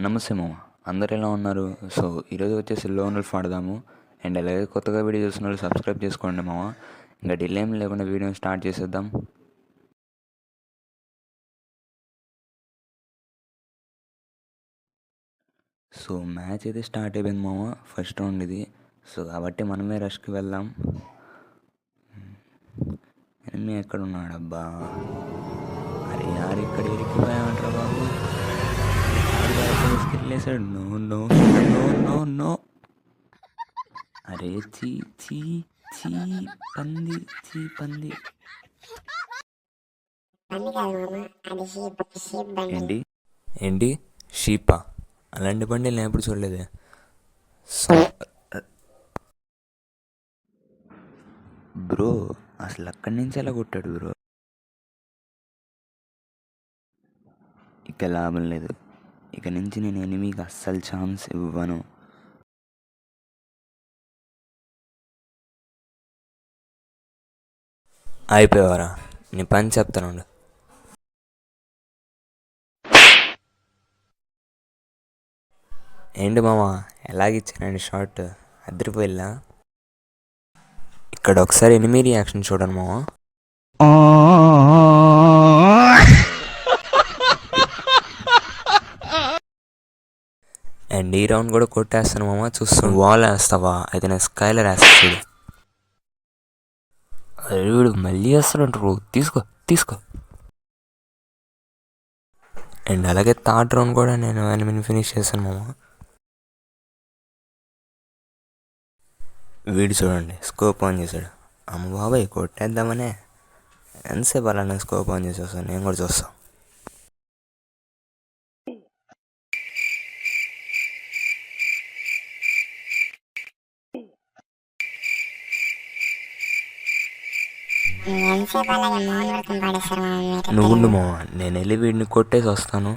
నమస్తే మామ. అందరు ఎలా ఉన్నారు? సో ఈరోజు వచ్చేసి లోన్ ఉల్ఫ్ ఆడదాము. అండ్ అలాగే కొత్తగా వీడియో చూస్తున్న వాళ్ళు సబ్స్క్రైబ్ చేసుకోండి మామ. ఇంకా డిలే ఏం లేకుండా వీడియోని స్టార్ట్ చేసేద్దాం. సో మ్యాచ్ అయితే స్టార్ట్ అయిపోయింది మామ. ఫస్ట్ రౌండ్ ఇది. సో కాబట్టి మనమే రష్కి వెళ్దాం. ఎనిమి ఎక్కడ ఉన్నాడు అబ్బా? అరే యారు ఇక్కడ ఇరికిపోయామంటారా బాబు? వెళ్ళేసాడు. No no no no no. అరే చీ చీ చీ పంది, చీ పంది. ఏంటి ఏంటి షీపా? అలాంటి బండి నేను ఎప్పుడు చూడలేదే. బ్రో అసలు అక్కడి నుంచి ఎలా కొట్టాడు బ్రో? ఇక లాభం లేదు. ఇక నుంచి నేను ఎనిమికి అస్సలు ఛాన్స్ ఇవ్వను. అయిపోయావరా? నీ పని చెప్తాను. ఏంటి మామ ఎలాగిచ్చానండి షార్ట్? అదిరిపోయిల్లా. ఇక్కడ ఒకసారి ఎనిమి రియాక్షన్ చూడండి మామ. అండ్ ఈ రౌండ్ కూడా కొట్టేస్తాను మామ. చూస్తాను. వాల్ వేస్తావా? అయితే నేను స్కైలర్ వేస్తాడు. వీడు మళ్ళీ వేస్తాడంటారు. తీసుకో తీసుకో. అండ్ అలాగే థర్డ్ రౌండ్ కూడా నేను ఎనిమిది ఫినిష్ చేశాను మామ. వీడు చూడండి స్కోప్ ఆన్ చేశాడు. అమ్మ బాబాయ్ కొట్టేద్దామనే. ఎంతసేపు అలానే స్కోప్ ఆన్ చేసి వస్తాను. నేను కూడా చూస్తాను. నువ్వు మామ, నేను వెళ్ళి వీడిని కొట్టేసి వస్తాను.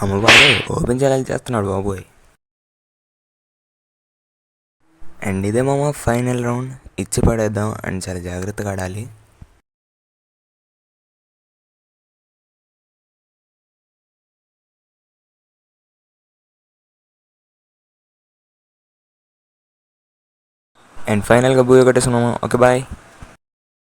అమ్మ బాబాయ్ ఓపెన్ చేయాలి చేస్తున్నాడు బాబోయ్. అండ్ ఇదే మామ ఫైనల్ రౌండ్. ఇచ్చి పడేద్దాం. అండ్ చాలా జాగ్రత్తగా ఆడాలి. అండ్ ఫైనల్గా బూయ కొట్టేస్తున్నాము. Okay bye.